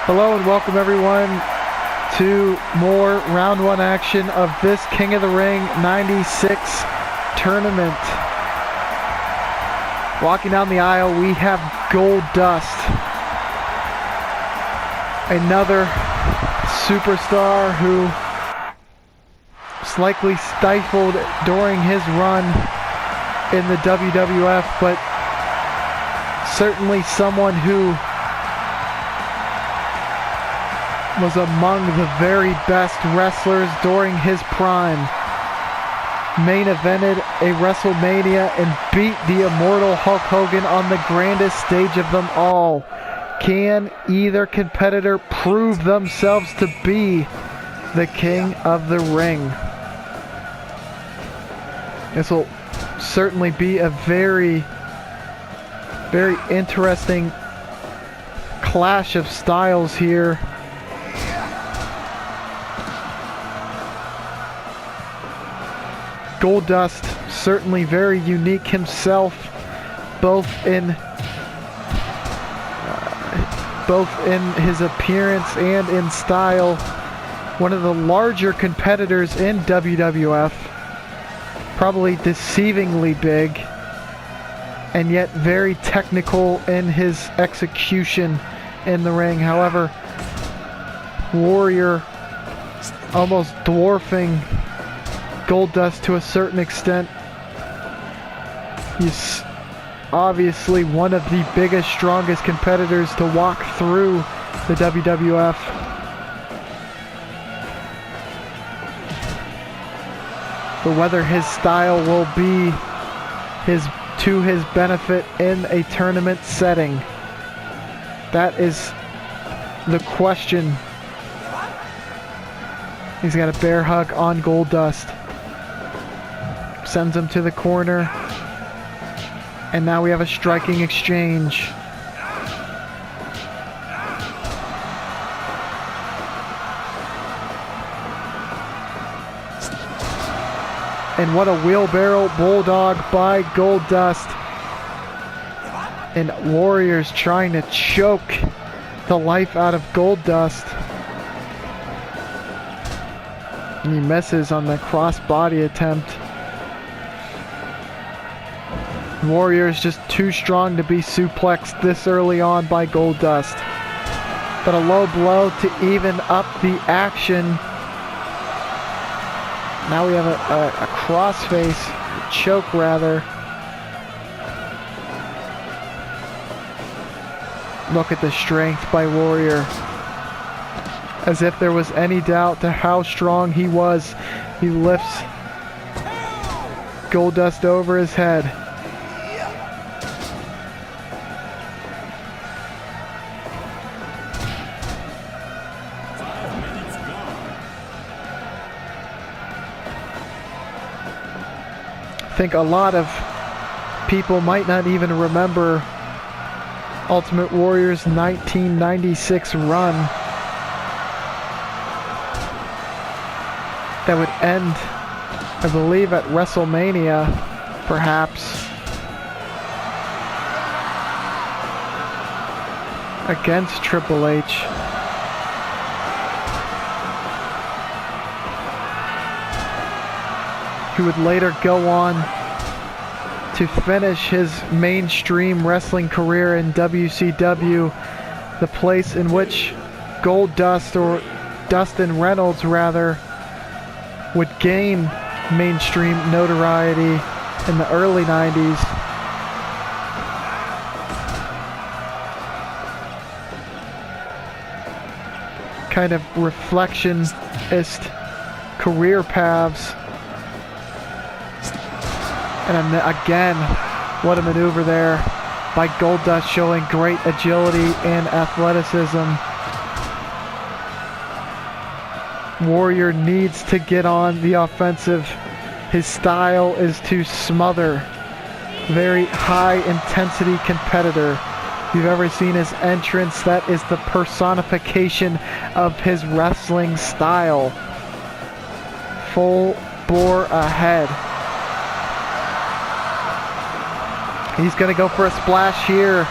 Hello and welcome everyone to more round one action of this King of the Ring 96 tournament. Walking down the aisle we have Goldust, another superstar who was likely stifled during his run in the WWF, but certainly someone who was among the very best wrestlers during his prime. Main evented a WrestleMania and beat the immortal Hulk Hogan on the grandest stage of them all. Can either competitor prove themselves to be the King of the Ring? This will certainly be a very interesting clash of styles here. Goldust certainly very unique himself, both in his appearance and in style. One of the larger competitors in WWF, probably deceivingly big, and yet very technical in his execution in the ring. However, Warrior almost dwarfing Goldust to a certain extent. He's obviously one of the biggest, strongest competitors to walk through the WWF. But whether his style will be to his benefit in a tournament setting, that is the question. He's got a bear hug on Goldust. Sends him to the corner. And now we have a striking exchange. And what a wheelbarrow bulldog by Goldust. And Warrior's trying to choke the life out of Goldust. And he misses on the crossbody attempt. Warrior's just too strong to be suplexed this early on by Goldust. But a low blow to even up the action. Now we have a crossface, choke rather. Look at the strength by Warrior. As if there was any doubt to how strong he was, he lifts Goldust over his head. I think a lot of people might not even remember Ultimate Warrior's 1996 run that would end, I believe, at WrestleMania, perhaps, against Triple H. He would later go on to finish his mainstream wrestling career in WCW, the place in which Goldust, or Dustin Reynolds rather, would gain mainstream notoriety in the early 90s. Kind of reflectionist career paths. And again, what a maneuver there by Goldust, showing great agility and athleticism. Warrior needs to get on the offensive. His style is to smother. Very high intensity competitor. If you've ever seen his entrance, that is the personification of his wrestling style. Full bore ahead. He's going to go for a splash here.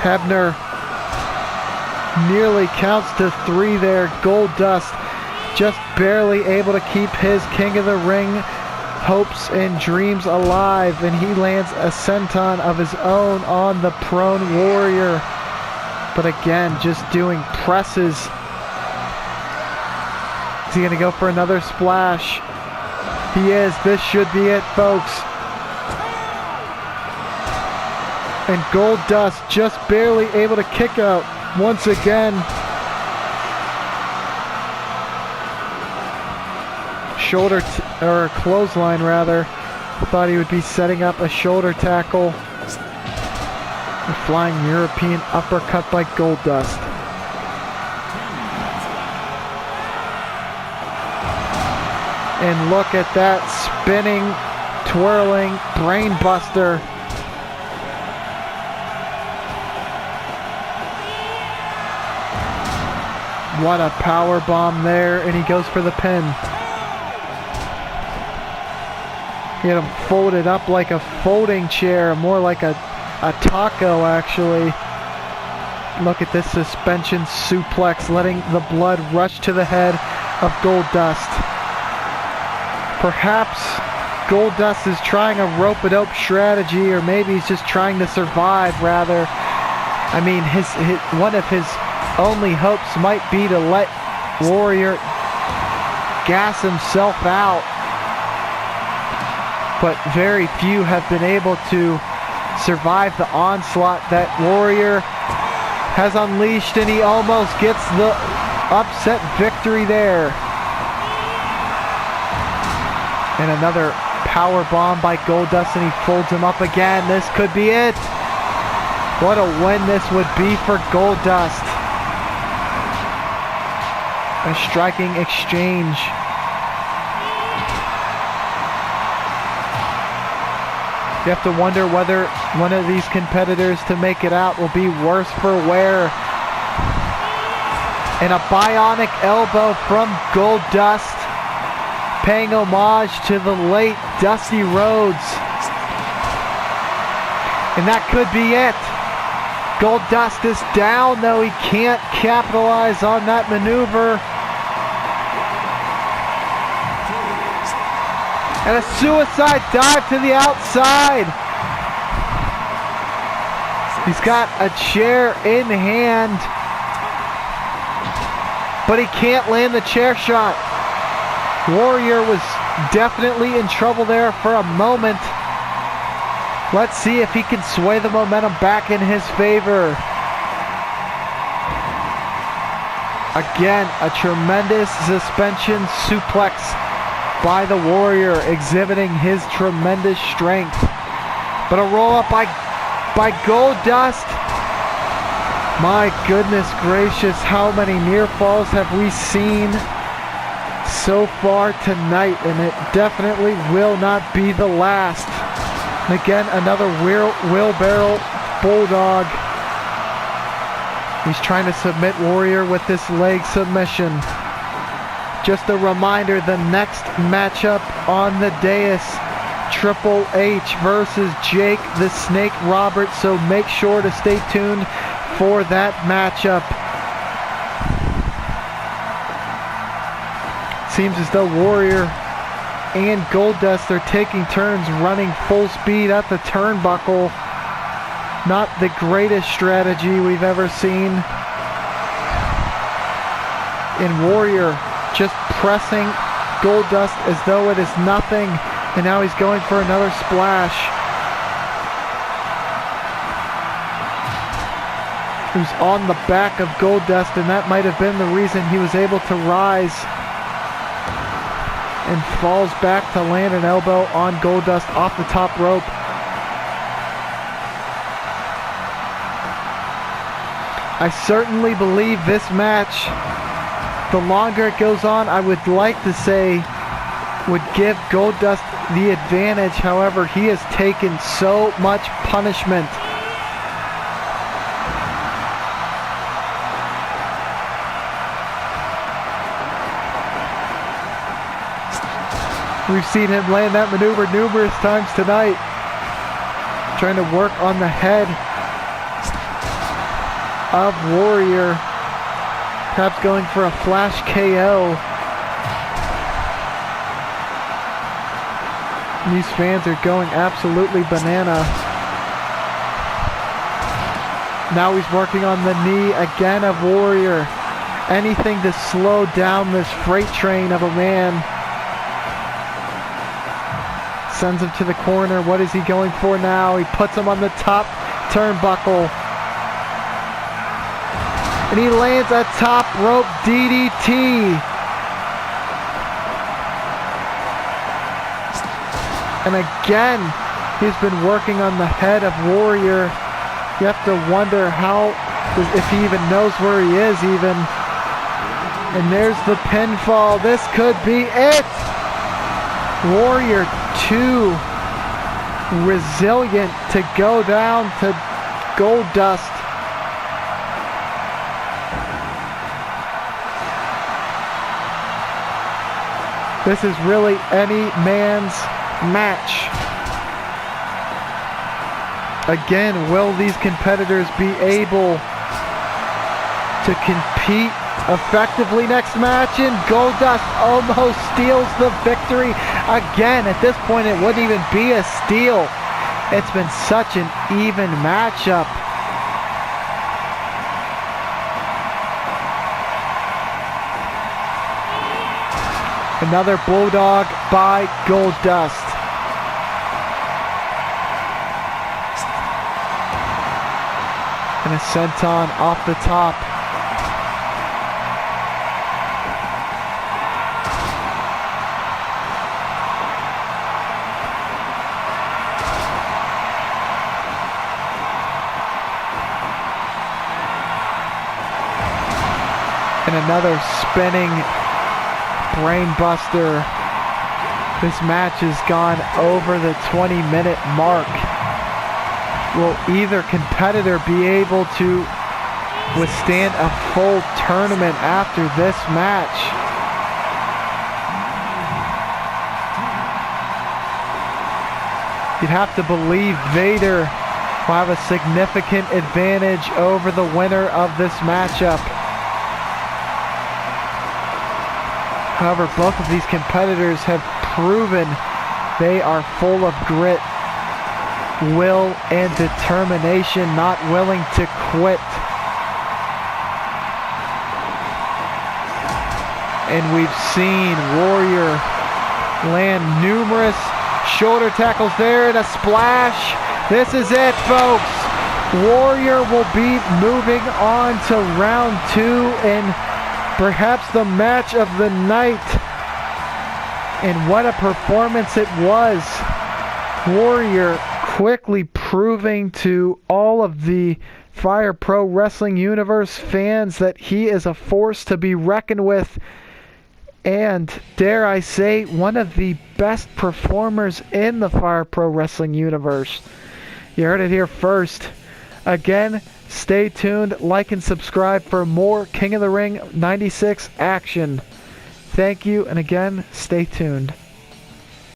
Hebner nearly counts to 3 there. Goldust just barely able to keep his King of the Ring hopes and dreams alive, and he lands a senton of his own on the prone Warrior. But again, just doing presses. Is he going to go for another splash? He is. This should be it, folks. And Goldust just barely able to kick out once again. Shoulder or clothesline rather. Thought he would be setting up a shoulder tackle. A flying European uppercut by Goldust. And look at that spinning, twirling brain buster. What a power bomb there, and he goes for the pin. He had him folded up like a folding chair, more like a taco actually. Look at this suspension suplex, letting the blood rush to the head of Goldust. Perhaps Goldust is trying a rope-a-dope strategy, or maybe he's just trying to survive rather. I mean, one of his only hopes might be to let Warrior gas himself out. But very few have been able to survive the onslaught that Warrior has unleashed, and he almost gets the upset victory there. And another power bomb by Goldust, and he folds him up again. This could be it. What a win this would be for Goldust. A striking exchange. You have to wonder whether one of these competitors to make it out will be worse for wear. And a bionic elbow from Goldust, paying homage to the late Dusty Rhodes. And that could be it. Goldust is down, though he can't capitalize on that maneuver. And a suicide dive to the outside. He's got a chair in hand, but he can't land the chair shot. Warrior was definitely in trouble there for a moment. Let's see if he can sway the momentum back in his favor. Again, a tremendous suspension suplex by the Warrior, exhibiting his tremendous strength. But a roll up by Goldust. My goodness gracious, how many near falls have we seen so far tonight, and it definitely will not be the last. And again, another wheelbarrow bulldog. He's trying to submit Warrior with this leg submission. Just a reminder, the next matchup on the dais, Triple H versus Jake the Snake Roberts, so make sure to stay tuned for that matchup. Seems as though Warrior and Goldust are taking turns running full speed at the turnbuckle. Not the greatest strategy we've ever seen. And Warrior just pressing Goldust as though it is nothing, and now he's going for another splash. Who's on the back of Goldust, and that might have been the reason he was able to rise, and falls back to land an elbow on Goldust off the top rope. I certainly believe this match, the longer it goes on, I would like to say, would give Goldust the advantage. However, he has taken so much punishment. We've seen him land that maneuver numerous times tonight. Trying to work on the head of Warrior. Perhaps going for a flash KO. These fans are going absolutely banana. Now he's working on the knee again of Warrior. Anything to slow down this freight train of a man. Sends him to the corner. What is he going for now? He puts him on the top turnbuckle. And he lands a top rope DDT. And again, he's been working on the head of Warrior. You have to wonder if he even knows where he is even. And there's the pinfall. This could be it. Warrior too resilient to go down to Goldust. This is really any man's match. Again, will these competitors be able to compete effectively next match? And Goldust almost steals the victory again. At this point, it wouldn't even be a steal. It's been such an even matchup. Another bulldog by Goldust. And a senton off the top. And another spinning brainbuster. This match has gone over the 20-minute mark. Will either competitor be able to withstand a full tournament after this match? You'd have to believe Vader will have a significant advantage over the winner of this matchup. However, both of these competitors have proven they are full of grit, will, and determination, not willing to quit. And we've seen Warrior land numerous shoulder tackles there and a splash. This is it, folks. Warrior will be moving on to round 2 and perhaps the match of the night. And what a performance it was. Warrior quickly proving to all of the Fire Pro Wrestling Universe fans that he is a force to be reckoned with. And, dare I say, one of the best performers in the Fire Pro Wrestling Universe. You heard it here first. Again, stay tuned, like and subscribe for more King of the Ring 96 action. Thank you, and again, stay tuned.